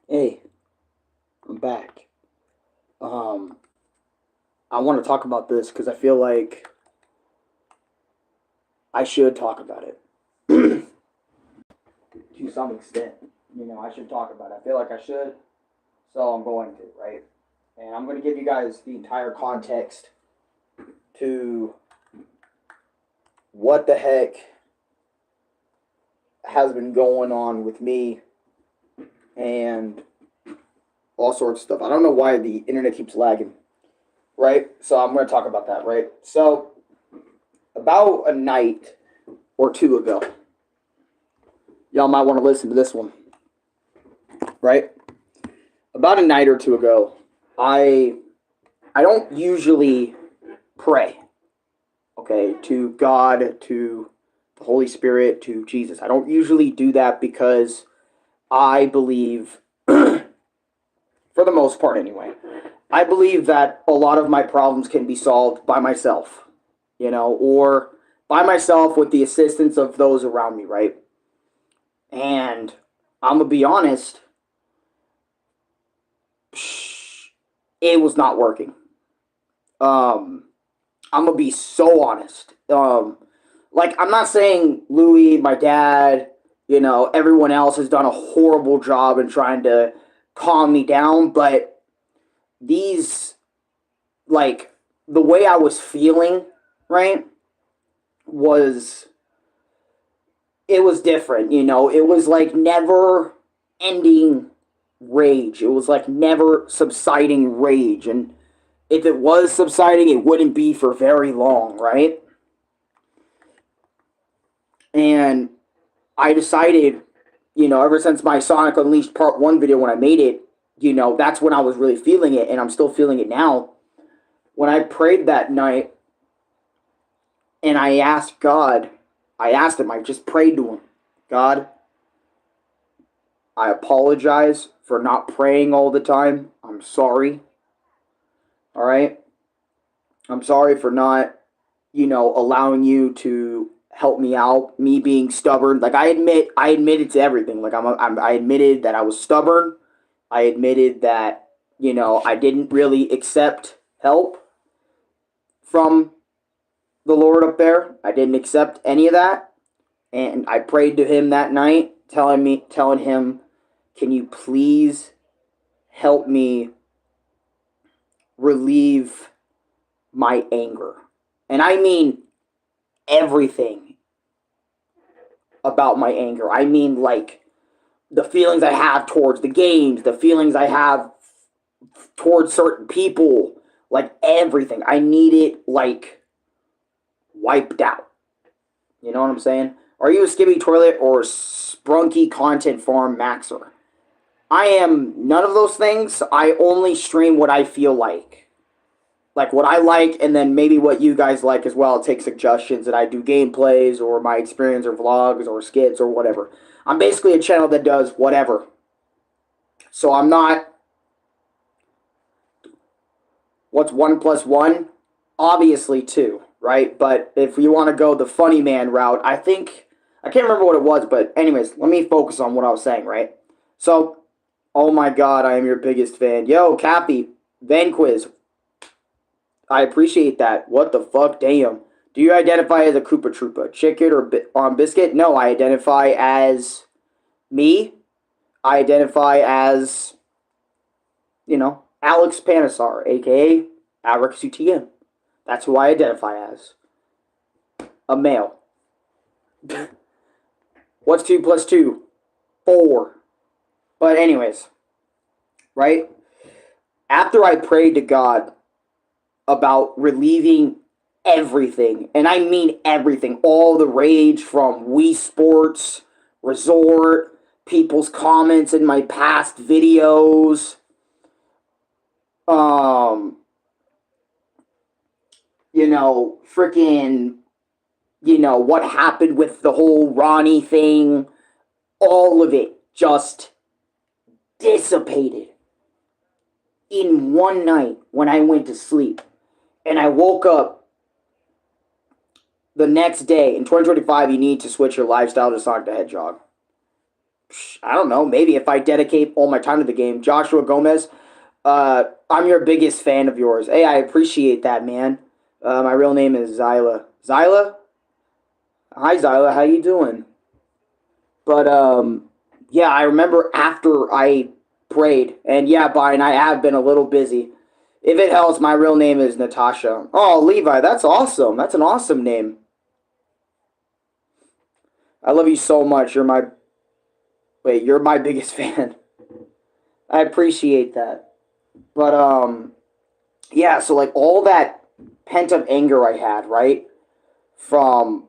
Hey, I'm back. Um, I want to talk about this because I feel like I should talk about it to some extent. I should talk about it. I feel like I should, so I'm going to, right? And I'm going to give you guys the entire context to what the heck has been going on with me and all sorts of stuff. I don't know why the internet keeps lagging, right? So I'm going to talk about that, right? So, about a night or two ago, y'all might want to listen to this one, right? About a night or two ago, I I don't usually pray, okay, to God, to the Holy Spirit, to Jesus. I don't usually do that because I believe, for the most part anyway, I believe that a lot of my problems can be solved by myself, or by myself with the assistance of those around me, right? And I'm gonna be honest, it was not working. Um, I'm gonna be so honest. Like I'm not saying Louis, my dad, everyone else has done a horrible job in trying to calm me down, but these, like, the way I was feeling, right, was it was different. It was like never ending rage. It was like never subsiding rage, and if it was subsiding, it wouldn't be for very long, right? And I decided, ever since my Sonic Unleashed Part 1 video when I made it, that's when I was really feeling it, and I'm still feeling it now. When I prayed that night and I asked God, I asked Him, I just prayed to Him, God, I apologize for not praying all the time. I'm sorry. All right? I'm sorry for not, allowing you to help me out, me being stubborn. Like I admitted to everything. Like I admitted that I was stubborn. I admitted that, I didn't really accept help from the Lord up there. I didn't accept any of that. And I prayed to him that night, telling him, can you please help me relieve my anger? And I mean everything about my anger. I mean, like, the feelings I have towards the games, the feelings I have towards certain people, like everything. I need it, like, wiped out. You know what I'm saying? Are you a Skibby Toilet or Sprunky Content Farm Maxer? I am none of those things. I only stream what I feel like. Like what I like, and then maybe what you guys like as well. Take suggestions, and I do gameplays or my experience or vlogs or skits or whatever. I'm basically a channel that does whatever. So I'm not. What's one plus one? Obviously two, right? But if you want to go the funny man route, I think I can't remember what it was, but anyways, let me focus on what I was saying, right? So, oh my God, I am your biggest fan. Yo, Cappy, Vanquiz, I appreciate that. What the fuck? Damn. Do you identify as a Koopa Troopa? Chicken or Biscuit? No, I identify as me. I identify as, Alex Panisar, aka Alex UTM. That's who I identify as. A male. What's 2 plus 2? 4. But anyways, right? After I prayed to God about relieving everything, and I mean everything, all the rage from Wii Sports, Resort, people's comments in my past videos, freaking, what happened with the whole Ronnie thing, all of it just dissipated in one night when I went to sleep. And I woke up the next day. In 2025, you need to switch your lifestyle to Sonic the Hedgehog. I don't know, maybe if I dedicate all my time to the game. Joshua Gomez, I'm your biggest fan of yours. Hey, I appreciate that, man. My real name is Zyla. Zyla? Hi, Zyla. How you doing? But yeah, I remember after I prayed, and yeah, Brian, I have been a little busy. If it helps, my real name is Natasha. Oh, Levi, that's awesome. That's an awesome name. I love you so much. You're my biggest fan. I appreciate that. But yeah, so like all that pent up anger I had, right? From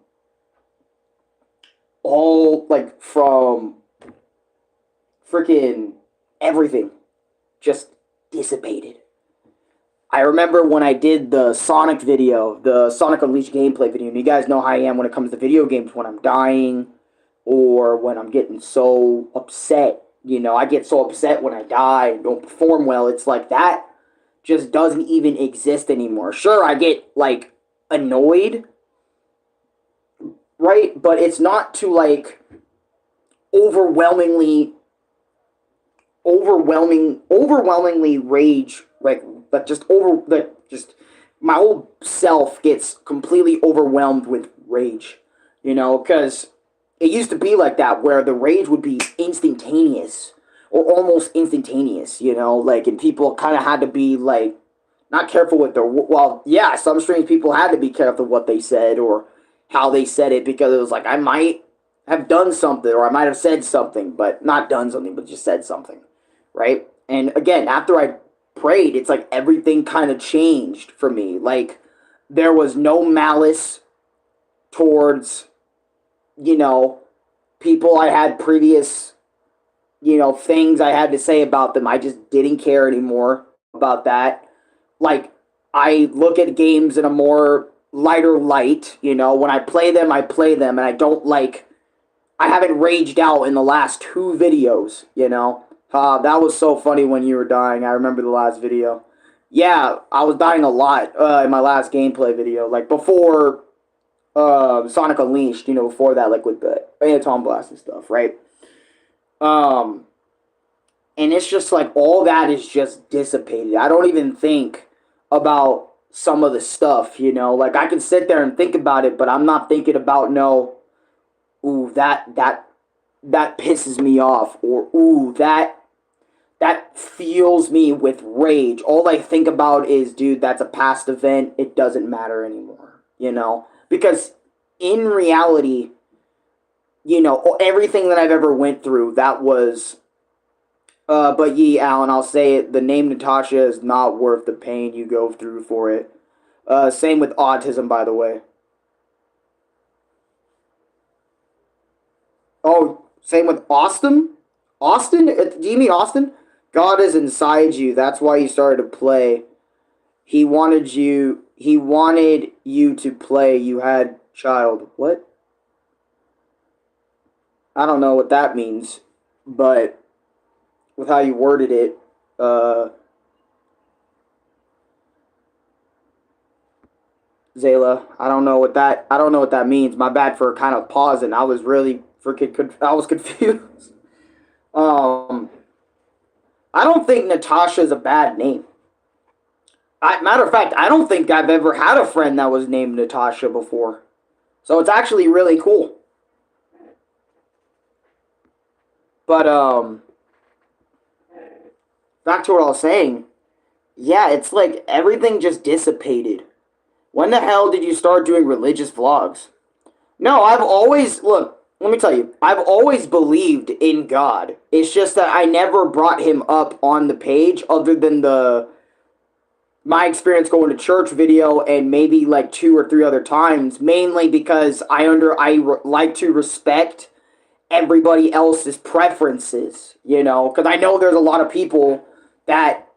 from freaking everything just dissipated. I remember when I did the Sonic video, the Sonic Unleashed gameplay video, and you guys know how I am when it comes to video games, when I'm dying or when I'm getting so upset. I get so upset when I die and don't perform well. It's like that just doesn't even exist anymore. Sure, I get like annoyed, right? But it's not to like overwhelmingly overwhelmingly rage, like that just over that just my whole self gets completely overwhelmed with rage, because it used to be like that where the rage would be instantaneous or almost instantaneous, like, and people kind of had to be like not careful with their, well, yeah, some strange people had to be careful what they said or how they said it, because it was like I might have done something or I might have said something, but not done something, but just said something, right? And again, after I prayed, it's like everything kind of changed for me. Like there was no malice towards, people I had previous, things I had to say about them. I just didn't care anymore about that. Like I look at games in a more lighter light, when I play them, and I haven't raged out in the last two videos, that was so funny when you were dying. I remember the last video. Yeah, I was dying a lot in my last gameplay video. Like before Sonic Unleashed, before that, like with the Anton Blast and stuff, right? Um, and it's just like all that is just dissipated. I don't even think about some of the stuff, Like I can sit there and think about it, but I'm not thinking about no, ooh, that pisses me off, or ooh, that fills me with rage. All I think about is, dude, that's a past event. It doesn't matter anymore, Because in reality, everything that I've ever went through, that was, but Alan, I'll say it, the name Natasha is not worth the pain you go through for it. Same with autism, by the way. Oh, same with Austin? Austin? Do you mean Austin? God is inside you. That's why you started to play. He wanted you to play. You had child. What? I don't know what that means, but with how you worded it, Zayla, I don't know what that means. My bad for kind of pausing. I was really I was confused. Um, I don't think Natasha is a bad name. Matter of fact, I don't think I've ever had a friend that was named Natasha before. So it's actually really cool. But back to what I was saying. Yeah, it's like everything just dissipated. When the hell did you start doing religious vlogs? No, I've always, look, let me tell you, I've always believed in God. It's just that I never brought him up on the page other than my experience going to church video and maybe like two or three other times, mainly because like to respect everybody else's preferences, because I know there's a lot of people that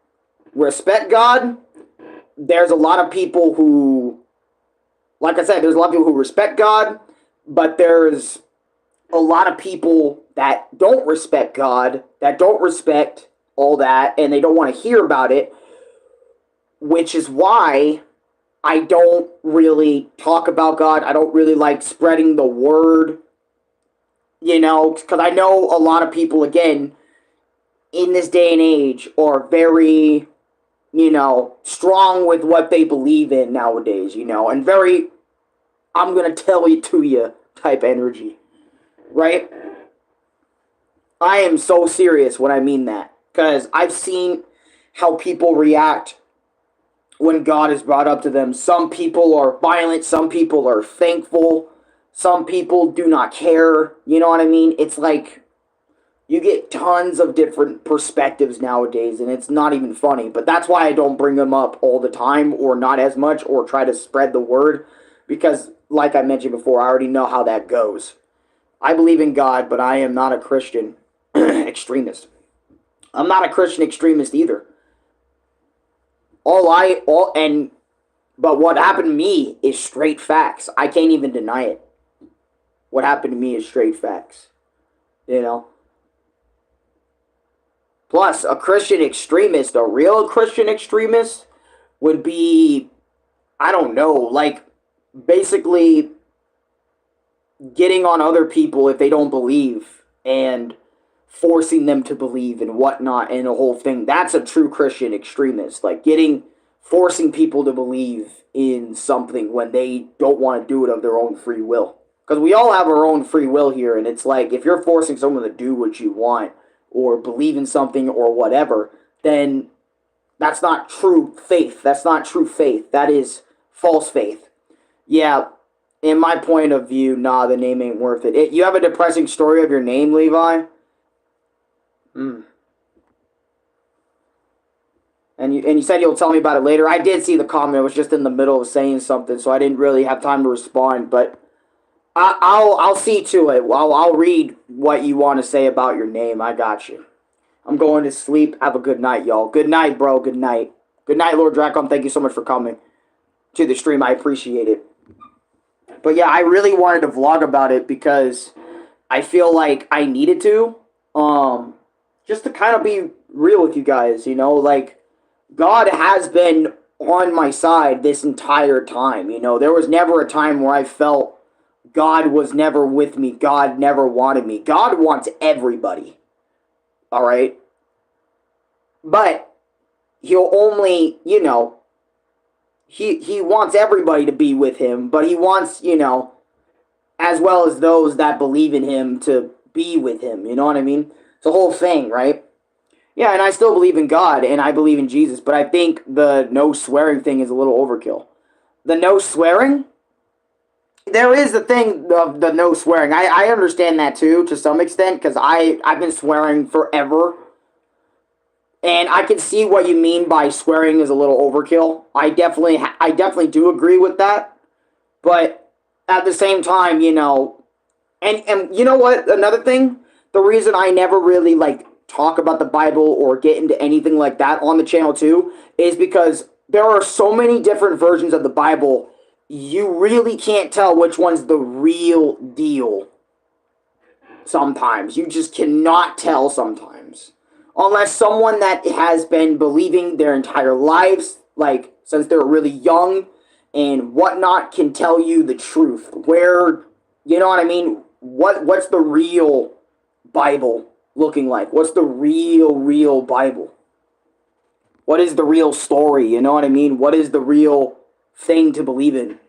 respect God. There's a lot of people who, like I said, there's a lot of people who respect God, but there's a lot of people that don't respect God, that don't respect all that, and they don't want to hear about it, which is why I don't really talk about God. I don't really like spreading the word, because I know a lot of people, again, in this day and age are very, strong with what they believe in nowadays, and very, I'm going to tell it to you type energy, right? I am so serious when I mean that, because I've seen how people react when God is brought up to them. Some people are violent, some people are thankful, some people do not care, you know what I mean? It's like, you get tons of different perspectives nowadays, and it's not even funny. But that's why I don't bring them up all the time, or not as much, or try to spread the word. Because, like I mentioned before, I already know how that goes. I believe in God, but I am not a Christian extremist. I'm not a Christian extremist either. But what happened to me is straight facts. I can't even deny it. What happened to me is straight facts. Plus, a Christian extremist, a real Christian extremist, would be, I don't know, like, basically getting on other people if they don't believe, and forcing them to believe and whatnot, and the whole thing. That's a true Christian extremist. Like, forcing people to believe in something when they don't want to do it of their own free will. Because we all have our own free will here, and it's like, if you're forcing someone to do what you want, or believe in something, or whatever, then that's not true faith. That's not true faith. That is false faith. Yeah, in my point of view, nah, the name ain't worth it. You have a depressing story of your name, Levi? And you said you'll tell me about it later. I did see the comment. I was just in the middle of saying something, so I didn't really have time to respond, but I'll see to it. I'll read what you want to say about your name. I got you. I'm going to sleep. Have a good night, y'all. Good night, bro. Good night. Good night, Lord Dracon. Thank you so much for coming to the stream. I appreciate it. But yeah, I really wanted to vlog about it because I feel like I needed to. Just to kind of be real with you guys, like, God has been on my side this entire time. There was never a time where I felt God was never with me. God never wanted me. God wants everybody. All right? But he'll only, he wants everybody to be with him, but he wants, as well as those that believe in him to be with him. You know what I mean? It's a whole thing, right? Yeah, and I still believe in God, and I believe in Jesus, but I think the no swearing thing is a little overkill. The no swearing? There is the thing of the no swearing. I understand that too, to some extent, because I've been swearing forever. And I can see what you mean by swearing is a little overkill. I definitely do agree with that. But at the same time, and you know what? Another thing, the reason I never really, talk about the Bible or get into anything like that on the channel too, is because there are so many different versions of the Bible, you really can't tell which one's the real deal sometimes. You just cannot tell sometimes. Unless someone that has been believing their entire lives, since they're really young and whatnot, can tell you the truth. Where, you know what I mean? What's the real Bible looking like? What's the real Bible? What is the real story? You know what I mean? What is the real thing to believe in?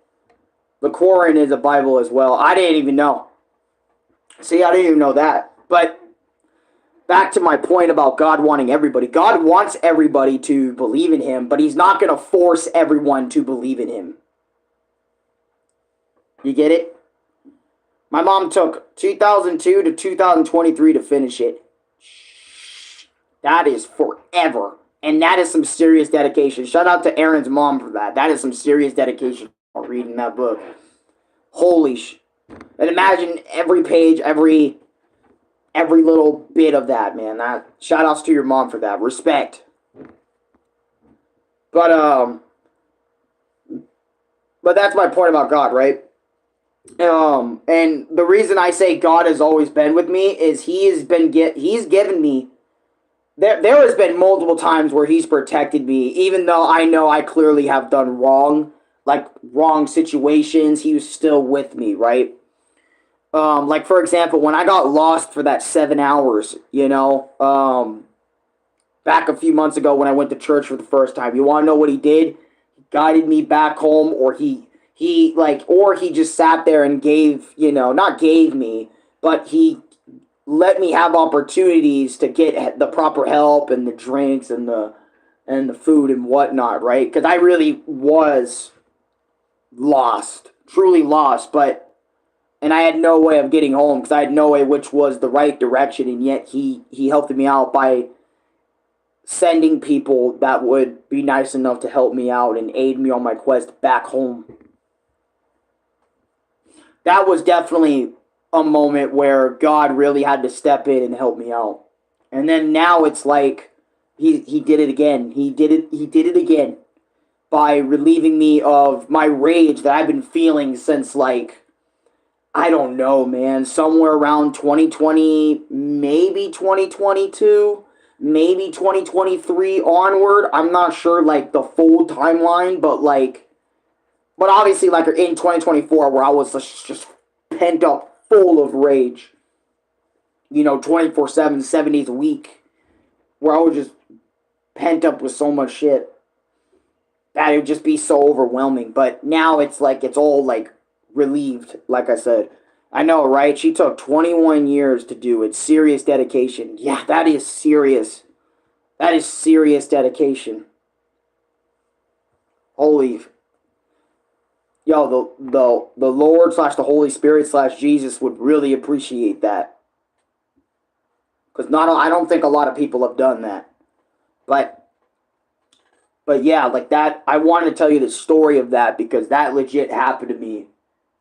The Quran is a Bible as well. I didn't even know. See, I didn't even know that. But back to my point about God wanting everybody. God wants everybody to believe in him, but he's not going to force everyone to believe in him. You get it? My mom took 2002 to 2023 to finish it. That is forever. And that is some serious dedication. Shout out to Aaron's mom for that. That is some serious dedication reading that book. Holy sh... And imagine every page, every little bit of that, man. Shout outs to your mom for that. Respect. But that's my point about God, right? And the reason I say God has always been with me is he's given me, there has been multiple times where he's protected me, even though I know I clearly have done wrong, wrong situations, he was still with me, right? Like for example, when I got lost for that 7 hours, back a few months ago when I went to church for the first time, you want to know what he did? He guided me back home, or he just sat there and gave, not gave me, but he let me have opportunities to get the proper help and the drinks and the food and whatnot, right? Because I really was lost, truly lost, and I had no way of getting home because I had no way which was the right direction, and yet he helped me out by sending people that would be nice enough to help me out and aid me on my quest back home. That was definitely a moment where God really had to step in and help me out. And then now it's like he did it again. He did it again by relieving me of my rage that I've been feeling since, like, I don't know, man, somewhere around 2020, maybe 2022, maybe 2023 onward. I'm not sure, like, the full timeline, but obviously, like, in 2024, where I was just pent up full of rage, 24/7, 7 days a week, where I was just pent up with so much shit that it would just be so overwhelming. But now it's like, it's all, like, relieved, like I said. I know, right? She took 21 years to do it. Serious dedication. Yeah, that is serious. That is serious dedication. Holy. Yo, the Lord / the Holy Spirit / Jesus would really appreciate that. Because I don't think a lot of people have done that. But yeah, like that, I wanted to tell you the story of that because that legit happened to me.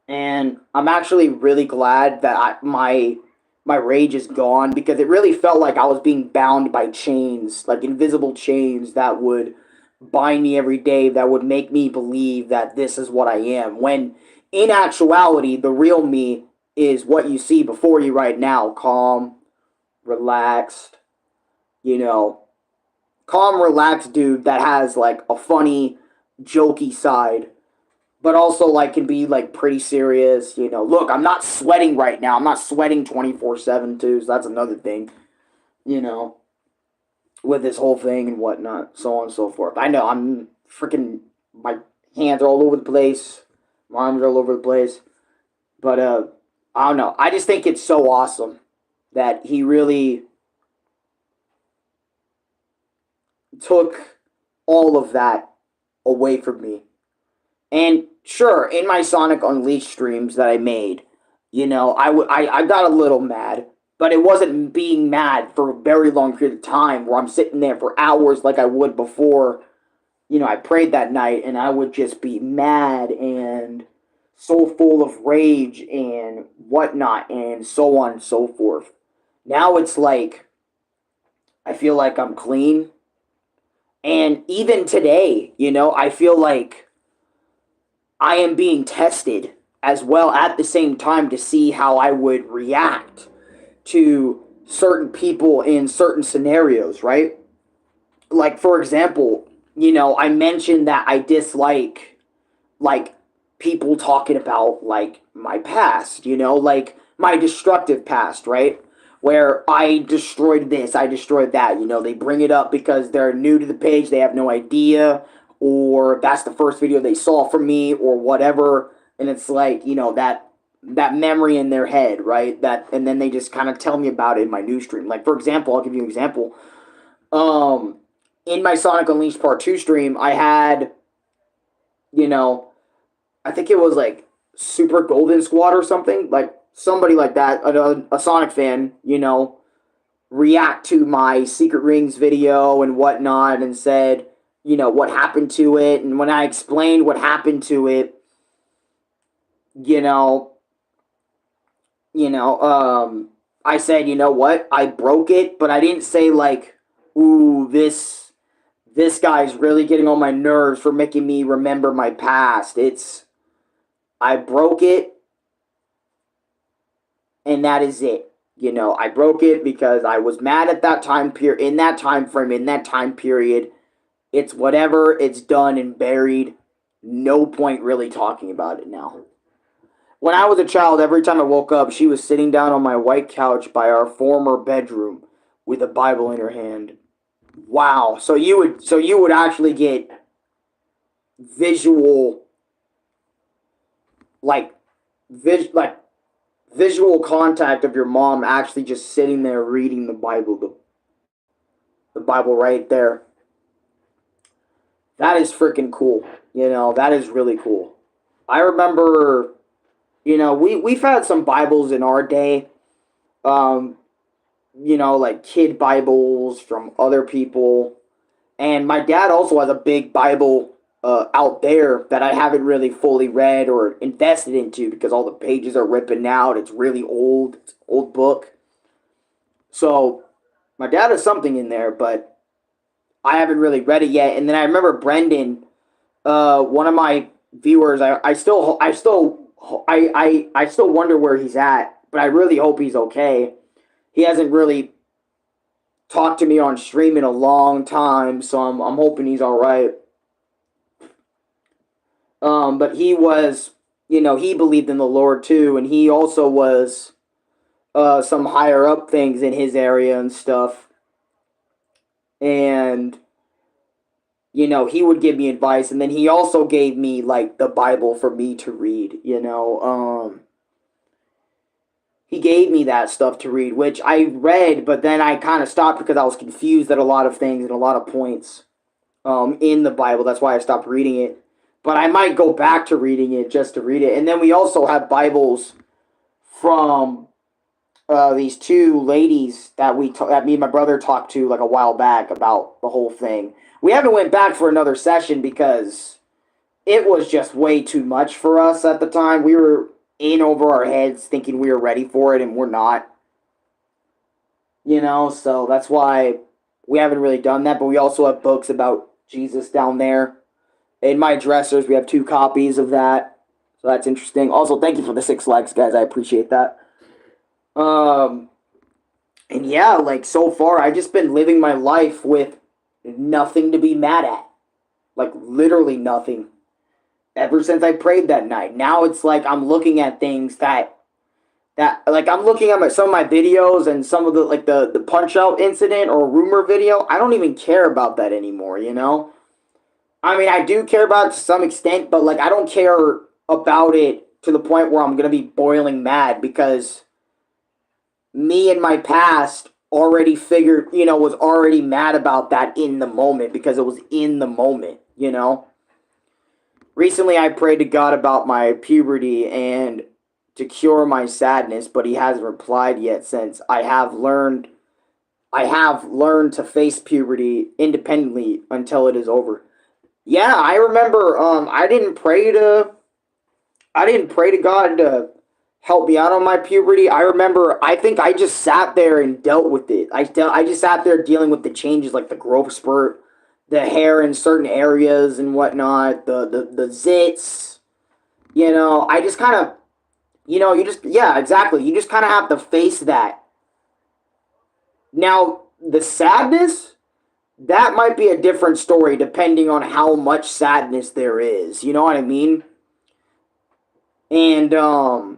And I'm actually really glad that my rage is gone, because it really felt like I was being bound by chains, like invisible chains that would bind me every day, that would make me believe that this is what I am. When in actuality, the real me is what you see before you right now. Calm, relaxed, calm, relaxed dude that has like a funny, jokey side, but also like can be like pretty serious. Look, I'm not sweating right now. I'm not sweating 24/7 too. So that's another thing, with this whole thing and whatnot, so on and so forth. I know I'm freaking, my hands are all over the place, my arms are all over the place, but I don't know. I just think it's so awesome that he really took all of that away from me. And sure, in my Sonic Unleashed streams that I made, I got a little mad, but it wasn't being mad for a very long period of time where I'm sitting there for hours like I would before, I prayed that night, and I would just be mad and so full of rage and whatnot and so on and so forth. Now it's like, I feel like I'm clean. And even today, I feel like I am being tested as well at the same time to see how I would react to certain people in certain scenarios, right? Like, for example, I mentioned that I dislike, like, people talking about, like, my past, like, my destructive past, right? Where I destroyed this, I destroyed that, they bring it up because they're new to the page, they have no idea, or that's the first video they saw from me, or whatever, and it's like, that memory in their head, right? And then they just kind of tell me about it in my new stream. Like, for example, I'll give you an example. In my Sonic Unleashed Part 2 stream, I had, I think it was like Super Golden Squad or something, like somebody like that, a Sonic fan, react to my Secret Rings video and whatnot and said, what happened to it. And when I explained what happened to it, I said, what? I broke it, but I didn't say like, ooh, this guy's really getting on my nerves for making me remember my past. I broke it, and that is it. I broke it because I was mad at that time period, in that time frame, in that time period. It's whatever, it's done and buried. No point really talking about it now. When I was a child, every time I woke up, she was sitting down on my white couch by our former bedroom with a Bible in her hand. Wow. So you would actually get visual like like visual contact of your mom actually just sitting there reading the Bible right there. That is freaking cool. That is really cool. I remember, we've had some Bibles in our day. Um, like kid Bibles from other people. And my dad also has a big Bible out there that I haven't really fully read or invested into because all the pages are ripping out. It's really old. It's an old book. So my dad has something in there, but I haven't really read it yet. And then I remember Brendan, one of my viewers. I still wonder where he's at, but I really hope he's okay. He hasn't really talked to me on stream in a long time, so I'm hoping he's all right. But he was, he believed in the Lord too, and he also was some higher up things in his area and stuff. And he would give me advice, and then he also gave me like the Bible for me to read. He gave me that stuff to read, which I read, but then I kind of stopped because I was confused at a lot of things and a lot of points in the Bible. That's why I stopped reading it. But I might go back to reading it just to read it. And then we also have Bibles from these two ladies that that me and my brother talked to like a while back about the whole thing. We haven't went back for another session because it was just way too much for us at the time. We were in over our heads thinking we were ready for it, and we're not. So that's why we haven't really done that. But we also have books about Jesus down there. In my dressers, we have 2 copies of that. So that's interesting. Also, thank you for the 6 likes, guys. I appreciate that. And yeah, like so far, I've just been living my life with nothing to be mad at. Like literally nothing. Ever since I prayed that night. Now it's like I'm looking at things that like I'm looking at some of my videos and some of the punch out incident or rumor video. I don't even care about that anymore, I mean, I do care about it to some extent, but like I don't care about it to the point where I'm gonna be boiling mad because me in my past already figured, was already mad about that in the moment because it was in the moment, Recently, I prayed to God about my puberty and to cure my sadness, but He hasn't replied yet. Since I have learned to face puberty independently until it is over. Yeah, I remember. I didn't pray to God to help me out on my puberty. I remember. I think I just sat there and dealt with it. I just sat there dealing with the changes, like the growth spurt, the hair in certain areas and whatnot, the zits. I just kind of, yeah, exactly. You just kind of have to face that. Now, the sadness, that might be a different story depending on how much sadness there is. You know what I mean? And I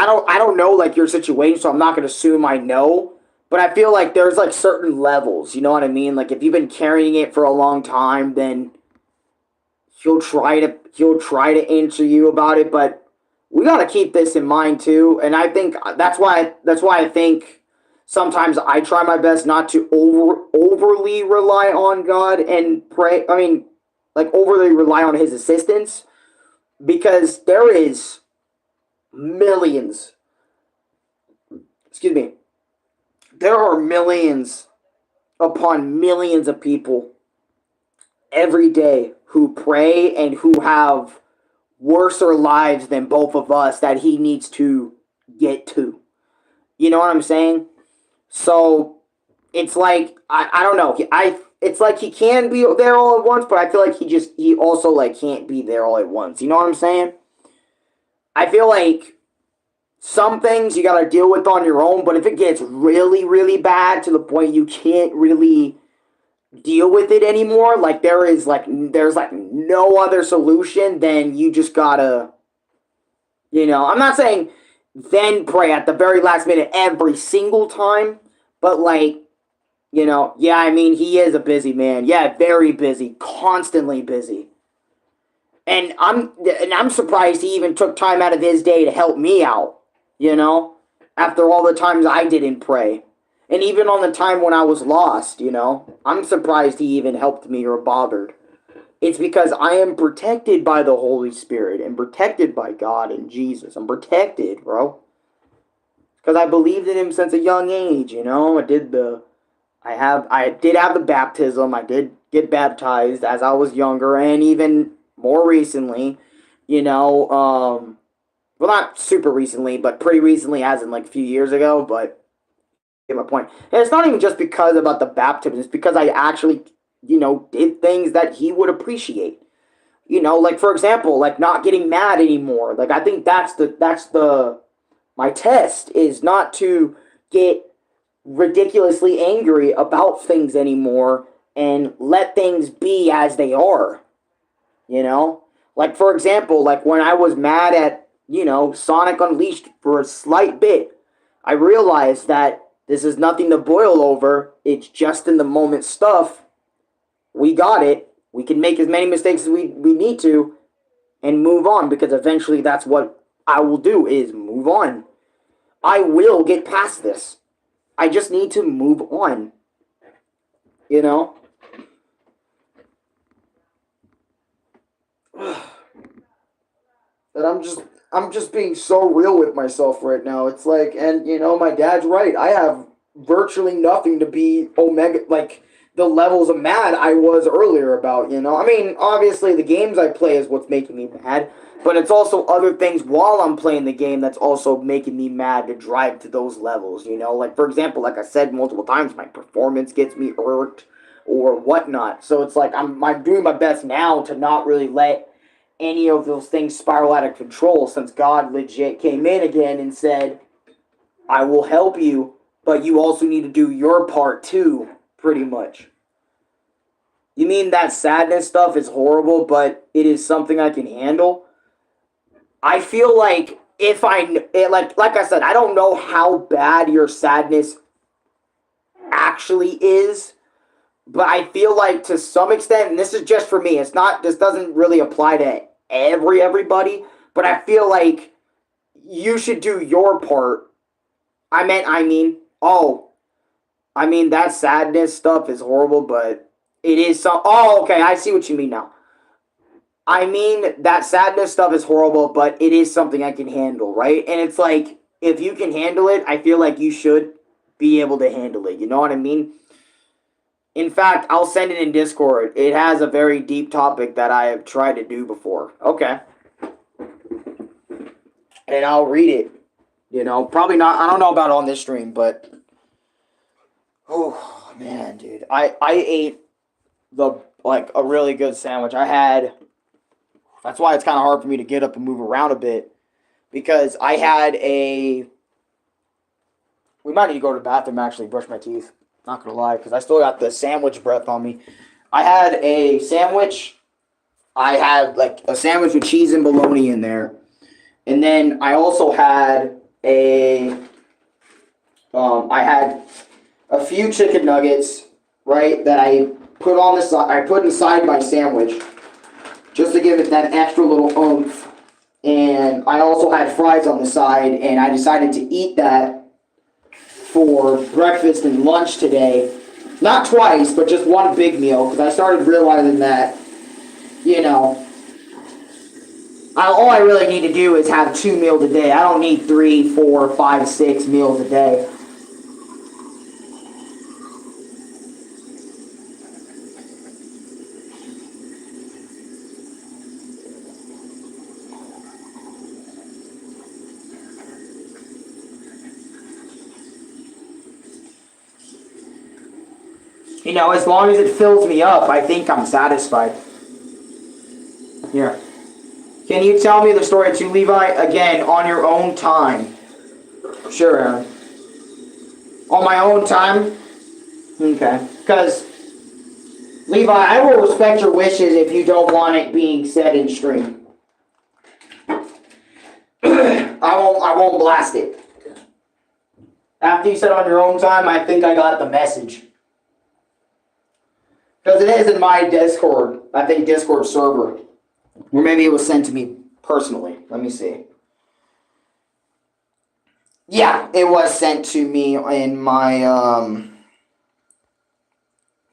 don't know like your situation, so I'm not gonna assume I know. But I feel like there's like certain levels, you know what I mean? Like if you've been carrying it for a long time, then he'll try to answer you about it, but we got to keep this in mind too. And I think that's why I think sometimes I try my best not to overly rely on God and pray. I mean, like overly rely on His assistance because there is millions. Excuse me. There are millions upon millions of people every day who pray and who have worser lives than both of us that He needs to get to. You know what I'm saying? So it's like I don't know. It's like He can be there all at once, but I feel like he also like can't be there all at once. You know what I'm saying? I feel like some things you gotta deal with on your own, but if it gets really, really bad to the point you can't really deal with it anymore, like there's like no other solution, then you just gotta I'm not saying then pray at the very last minute every single time, but like, yeah, I mean, he is a busy man. Yeah, very busy, constantly busy. And I'm surprised he even took time out of his day to help me out, you know, after all the times I didn't pray. And even on the time when I was lost, I'm surprised he even helped me or bothered. It's because I am protected by the Holy Spirit and protected by God and Jesus. I'm protected, bro. Because I believed in him since a young age, I did have the baptism. I did get baptized as I was younger, and even more recently, well, not super recently, but pretty recently, as in like a few years ago. But get my point. And it's not even just because about the baptism. It's because I actually, did things that he would appreciate. Like for example, like not getting mad anymore. Like I think that's the my test is not to get ridiculously angry about things anymore and let things be as they are. You know? Like for example, like when I was mad at, Sonic Unleashed for a slight bit, I realized that this is nothing to boil over. It's just in the moment stuff. We got it. We can make as many mistakes as we need to and move on, because eventually that's what I will do is move on. I will get past this. I just need to move on. You know? And I'm just being so real with myself right now. It's like, and my dad's right. I have virtually nothing to be omega, like the levels of mad I was earlier about. I mean, obviously the games I play is what's making me mad, but it's also other things while I'm playing the game that's also making me mad to drive to those levels. Like for example, like I said multiple times, my performance gets me irked or whatnot. So it's like I'm doing my best now to not really let any of those things spiral out of control, since God legit came in again and said, I will help you, but you also need to do your part too, pretty much. You mean that sadness stuff is horrible, but it is something I can handle? I feel like if like I said, I don't know how bad your sadness actually is, but I feel like to some extent, and this is just for me, this doesn't really apply to everybody, but I feel like you should do your part. That sadness stuff is horrible, but it is some. Oh, okay, I see what you mean now. I mean, that sadness stuff is horrible, but it is something I can handle, right? And it's like, if you can handle it, I feel like you should be able to handle it. You know what I mean? In fact, I'll send it in Discord. It has a very deep topic that I have tried to do before. Okay. And I'll read it. Probably not. I don't know about on this stream, but oh man, dude, I ate a really good sandwich. I had. That's why it's kind of hard for me to get up and move around a bit, because I had a. We might need to go to the bathroom, actually brush my teeth. Not gonna lie, because I still got the sandwich breath on me. I had a sandwich. I had like a sandwich with cheese and bologna in there, and then I also had I had a few chicken nuggets, right, that I put on the side. I put inside my sandwich just to give it that extra little oomph. And I also had fries on the side, and I decided to eat that for breakfast and lunch today. Not twice, but just one big meal, because I started realizing that, all I really need to do is have 2 meals a day. I don't need 3, 4, 5, 6 meals a day. As long as it fills me up, I think I'm satisfied. Here. Can you tell me the story to Levi again on your own time? Sure, Aaron. On my own time? Okay. Because, Levi, I will respect your wishes if you don't want it being said in stream. I won't blast it. After you said on your own time, I think I got the message. Because it is in my Discord, I think Discord server. Or maybe it was sent to me personally. Let me see. Yeah, it was sent to me in my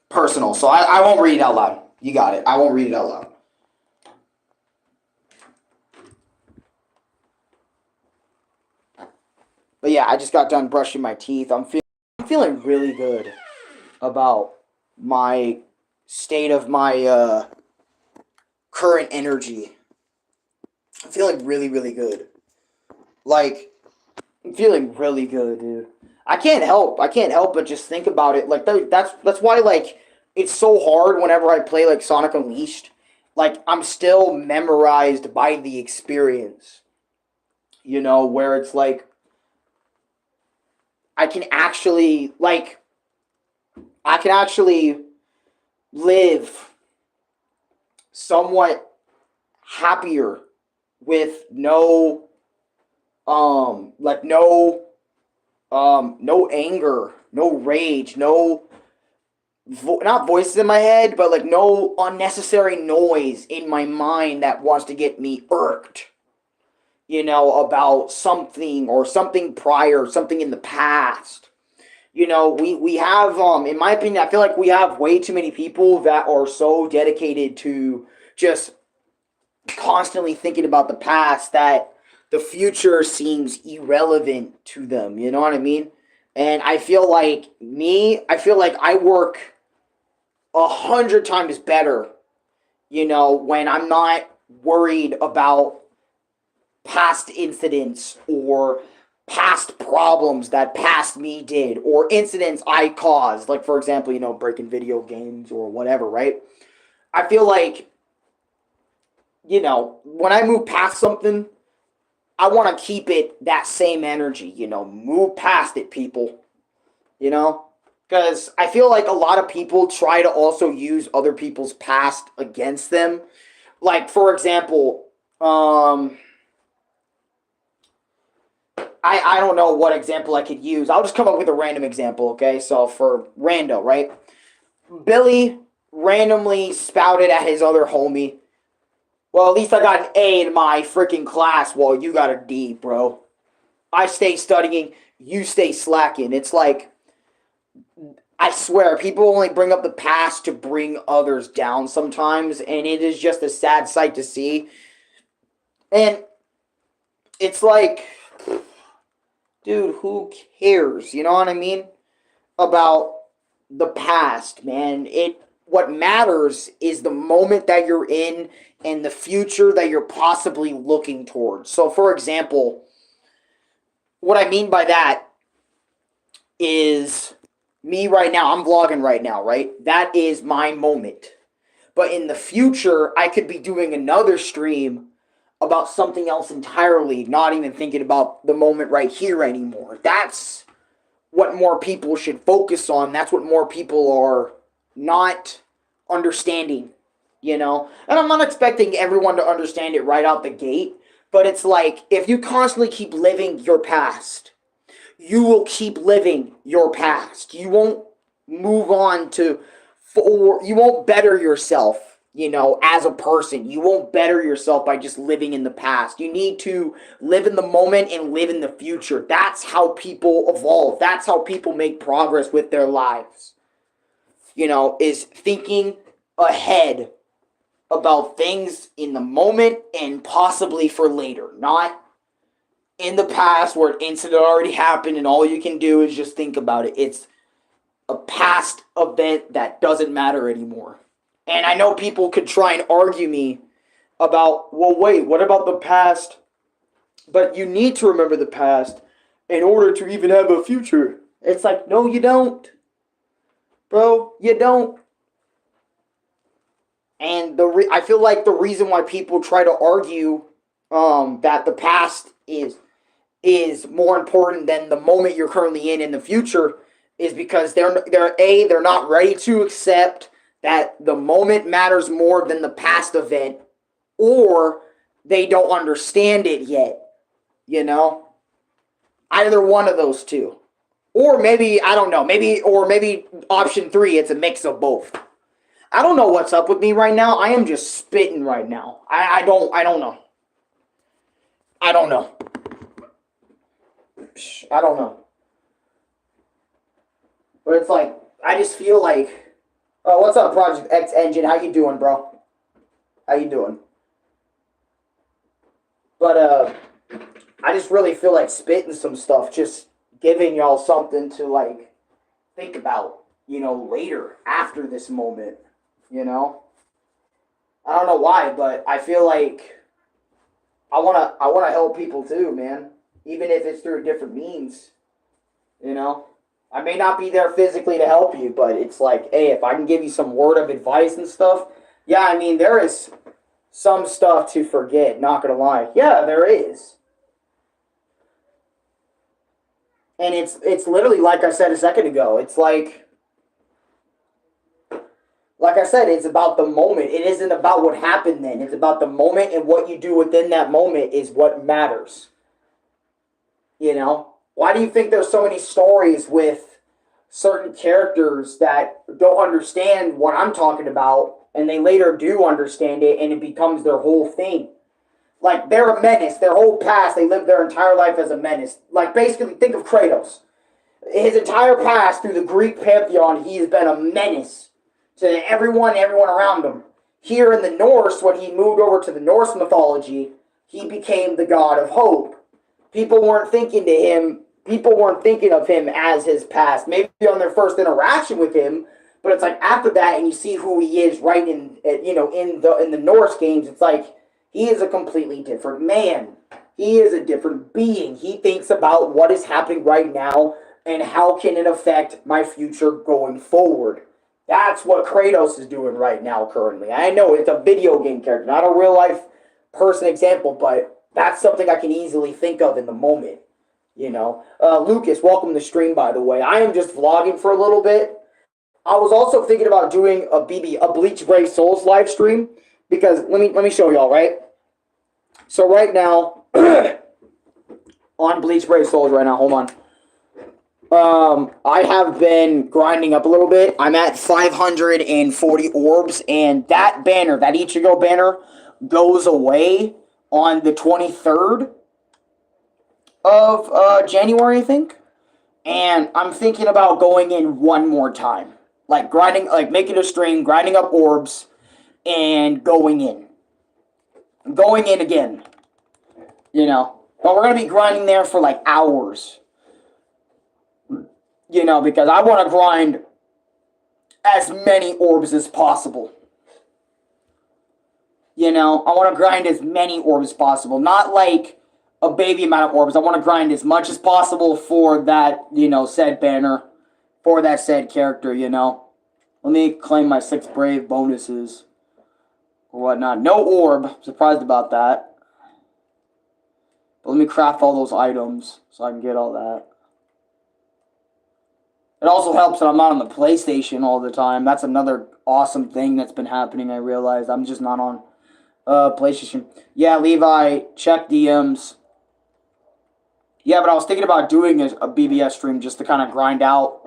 personal. So I won't read it out loud. You got it. I won't read it out loud. But yeah, I just got done brushing my teeth. I'm feeling really good about my state of my current energy. I'm feeling really, really good. Like, I'm feeling really good, dude. I can't help but just think about it. Like that's why like it's so hard whenever I play like Sonic Unleashed. Like I'm still memorized by the experience. You know, where it's like I can actually live somewhat happier with no anger, no rage, not voices in my head, but like no unnecessary noise in my mind that wants to get me irked, you know, about something or something prior, something in the past. You know, we have, in my opinion, I feel like we have way too many people that are so dedicated to just constantly thinking about the past that the future seems irrelevant to them. You know what I mean? And I feel like I work 100 times better, you know, when I'm not worried about past incidents or past problems that past me did or incidents I caused. Like, for example, you know, breaking video games or whatever, right? I feel like, you know, when I move past something, I want to keep it that same energy, you know, move past it, people, you know? Because I feel like a lot of people try to also use other people's past against them. Like, for example, I don't know what example I could use. I'll just come up with a random example, okay? So for rando, right? Billy randomly spouted at his other homie, well, at least I got an A in my freaking class while you got a D, bro. I stay studying, you stay slacking. It's like, I swear, people only bring up the past to bring others down sometimes, and it is just a sad sight to see. And it's like, dude, who cares? You know what I mean? About the past, man. What matters is the moment that you're in and the future that you're possibly looking towards. So, for example, what I mean by that is me right now. I'm vlogging right now, right? That is my moment. But in the future, I could be doing another stream about something else entirely, not even thinking about the moment right here anymore. That's what more people should focus on. That's what more people are not understanding, you know? And I'm not expecting everyone to understand it right out the gate, but it's like if you constantly keep living your past, you will keep living your past. You won't move on to you won't better yourself, you know, as a person. You won't better yourself by just living in the past. You need to live in the moment and live in the future. That's how people evolve. That's how people make progress with their lives. You know, is thinking ahead about things in the moment and possibly for later, not in the past where an incident already happened and all you can do is just think about it. It's a past event that doesn't matter anymore. And I know people could try and argue me about, well, wait, what about the past? But you need to remember the past in order to even have a future. It's like, no, you don't. Bro, you don't. And I feel like the reason why people try to argue that the past is more important than the moment you're currently in the future is because they're not ready to accept that the moment matters more than the past event, or they don't understand it yet. You know, either one of those two, or maybe I don't know. Maybe option three. It's a mix of both. I don't know what's up with me right now. I am just spitting right now. I don't know. I don't know. I don't know. But it's like I just feel like, oh, what's up, Project X Engine? How you doing, bro? How you doing? But I just really feel like spitting some stuff, just giving y'all something to like think about, later after this moment. You know, I don't know why, but I feel like I wanna help people too, man. Even if it's through different means, you know. I may not be there physically to help you, but it's like, hey, if I can give you some word of advice and stuff, yeah, I mean, there is some stuff to forget, not gonna lie. Yeah, there is. And it's literally like I said a second ago. It's like I said, it's about the moment. It isn't about what happened then. It's about the moment, and what you do within that moment is what matters. You know? Why do you think there's so many stories with certain characters that don't understand what I'm talking about, and they later do understand it, and it becomes their whole thing? Like, they're a menace. Their whole past, they lived their entire life as a menace. Like, basically, think of Kratos. His entire past, through the Greek pantheon, he has been a menace to everyone around him. Here in the Norse, when he moved over to the Norse mythology, he became the god of hope. People weren't thinking of him as his past. Maybe on their first interaction with him, but it's like after that, and you see who he is right in the Norse games. It's like he is a completely different man. He is a different being. He thinks about what is happening right now and how can it affect my future going forward. That's what Kratos is doing right now currently. I know it's a video game character, not a real life person example, but that's something I can easily think of in the moment. Lucas, welcome to the stream, by the way. I am just vlogging for a little bit. I was also thinking about doing a Bleach Brave Souls live stream, because let me show y'all, right? So right now, on Bleach Brave Souls right now, hold on. I have been grinding up a little bit. I'm at 540 orbs, and that banner, that Ichigo banner, goes away on the 23rd of January, I think. And I'm thinking about going in one more time. Like grinding, like making a stream, grinding up orbs, and going in. Going in again. But we're going to be grinding there for like hours. Because I want to grind as many orbs as possible. I want to grind as many orbs as possible. Not like a baby amount of orbs. I want to grind as much as possible for that, said banner. For that said character, Let me claim my 6 brave bonuses. Or whatnot. No orb. I'm surprised about that. But let me craft all those items so I can get all that. It also helps that I'm not on the PlayStation all the time. That's another awesome thing that's been happening. I realized I'm just not on PlayStation. Yeah, Levi, check DMs. Yeah, but I was thinking about doing a BBS stream just to kind of grind out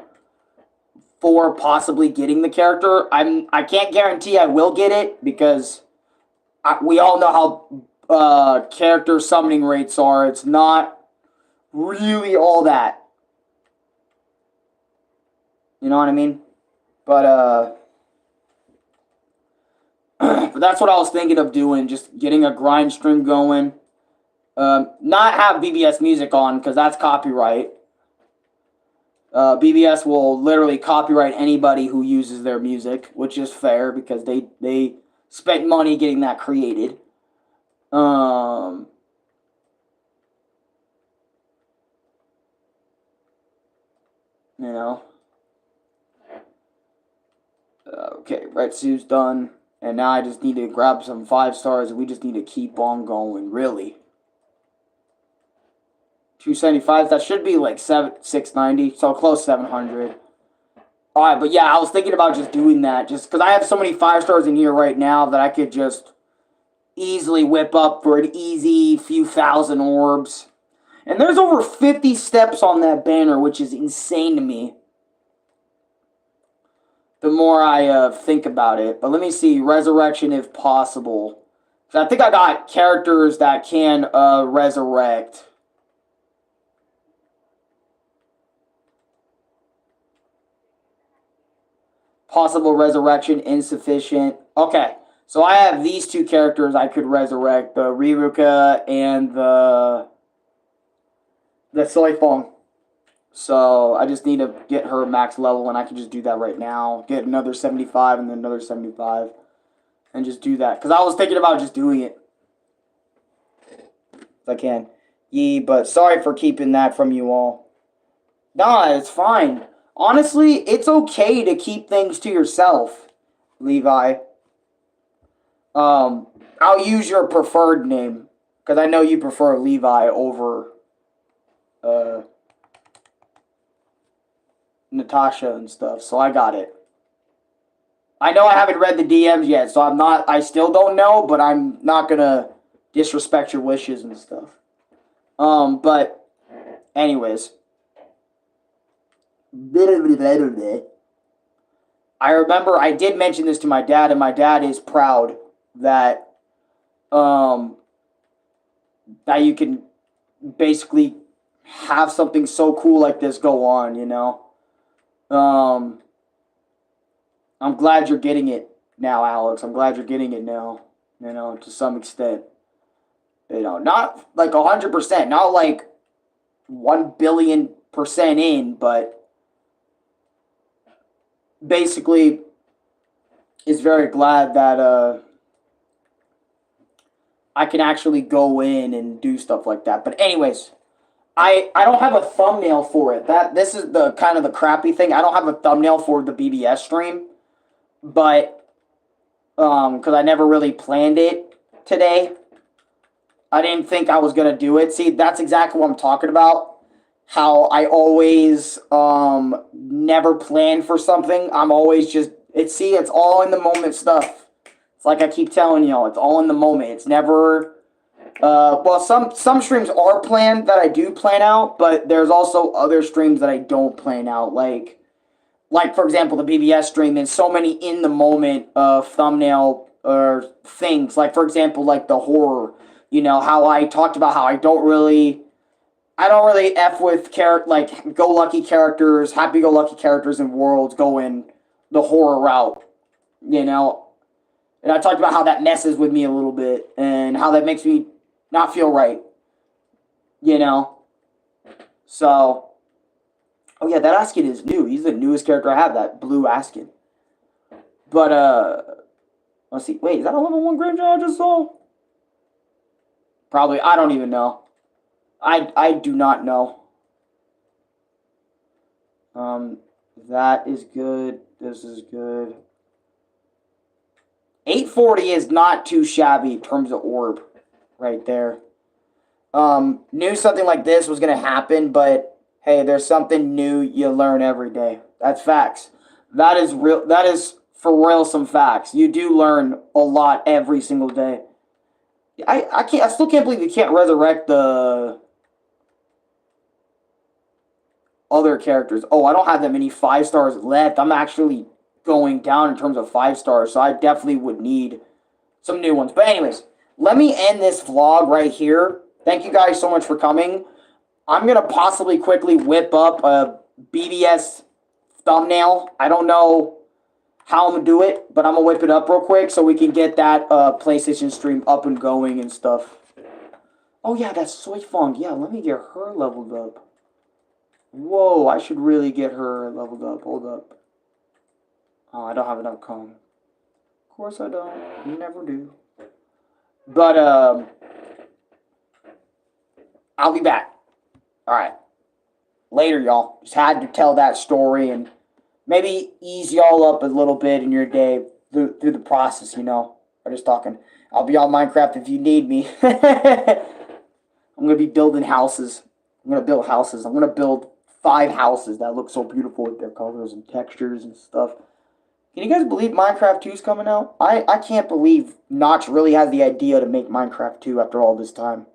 for possibly getting the character. I can't guarantee I will get it, because we all know how character summoning rates are. It's not really all that. You know what I mean? But but that's what I was thinking of doing, just getting a grind stream going. Not have BBS music on, because that's copyright. BBS will literally copyright anybody who uses their music, which is fair, because they spent money getting that created. Okay, Red Suit's done. And now I just need to grab some 5 stars, and we just need to keep on going, really. 275, that should be like 690, so close 700. Alright, but yeah, I was thinking about just doing that, just because I have so many 5 stars in here right now that I could just easily whip up for an easy few thousand orbs. And there's over 50 steps on that banner, which is insane to me. The more I think about it. But let me see. Resurrection if possible. So I think I got characters that can resurrect. Possible resurrection insufficient. Okay. So I have these two characters I could resurrect. The Riruka and the Soifong. So I just need to get her max level, and I can just do that right now. Get another 75 and then another 75. And just do that. Because I was thinking about just doing it. If I can. But sorry for keeping that from you all. Nah, it's fine. Honestly, it's okay to keep things to yourself, Levi. I'll use your preferred name. Because I know you prefer Levi over Natasha and stuff, so I got it. I know I haven't read the DMs yet, so I still don't know, but I'm not gonna disrespect your wishes and stuff. But anyways. I remember I did mention this to my dad, and my dad is proud that that you can basically have something so cool like this go on, you know. I'm glad you're getting it now, Alex. I'm glad you're getting it now, you know, to some extent. You know, not like 100%, not like 1,000,000,000% in, but basically is very glad that I can actually go in and do stuff like that. But anyways, I don't have a thumbnail for it. This is the kind of the crappy thing. I don't have a thumbnail for the BBS stream, but because I never really planned it today. I didn't think I was gonna do it. See, that's exactly what I'm talking about. How I always never plan for something. I'm always just it's all in the moment stuff. It's like I keep telling y'all, it's all in the moment. It's never well, some streams are planned that I do plan out, but there's also other streams that I don't plan out. Like for example, the BBS stream. There's so many in the moment thumbnail or things. Like for example, like the horror. You know how I talked about how I don't really f with like go-lucky characters, happy-go-lucky characters in worlds going the horror route. You know, and I talked about how that messes with me a little bit and how that makes me not feel right. You know? So, oh yeah, that Askin is new. He's the newest character I have, that blue Askin. But, let's see. Wait, is that a level 1 Grim I just saw? Probably. I don't even know. I do not know. That is good. This is good. 840 is not too shabby in terms of orb. Right there. Knew something like this was going to happen, but hey, there's something new you learn every day. That's facts. That is real. That is for real some facts. You do learn a lot every single day. I still can't believe you can't resurrect the other characters. Oh, I don't have that many 5 stars left. I'm actually going down in terms of 5 stars, so I definitely would need some new ones. But anyways, let me end this vlog right here. Thank you guys so much for coming. I'm going to possibly quickly whip up a BBS thumbnail. I don't know how I'm going to do it, but I'm going to whip it up real quick so we can get that PlayStation stream up and going and stuff. Oh yeah, that's Soifong. Yeah, let me get her leveled up. Whoa, I should really get her leveled up. Hold up. Oh, I don't have enough Kong. Of course I don't. You never do. But, I'll be back. Alright. Later, y'all. Just had to tell that story and maybe ease y'all up a little bit in your day through the process, you know. I'm just talking. I'll be on Minecraft if you need me. I'm going to be building houses. I'm going to build houses. I'm going to build 5 houses that look so beautiful with their colors and textures and stuff. Can you guys believe Minecraft 2 is coming out? I can't believe Notch really has the idea to make Minecraft 2 after all this time.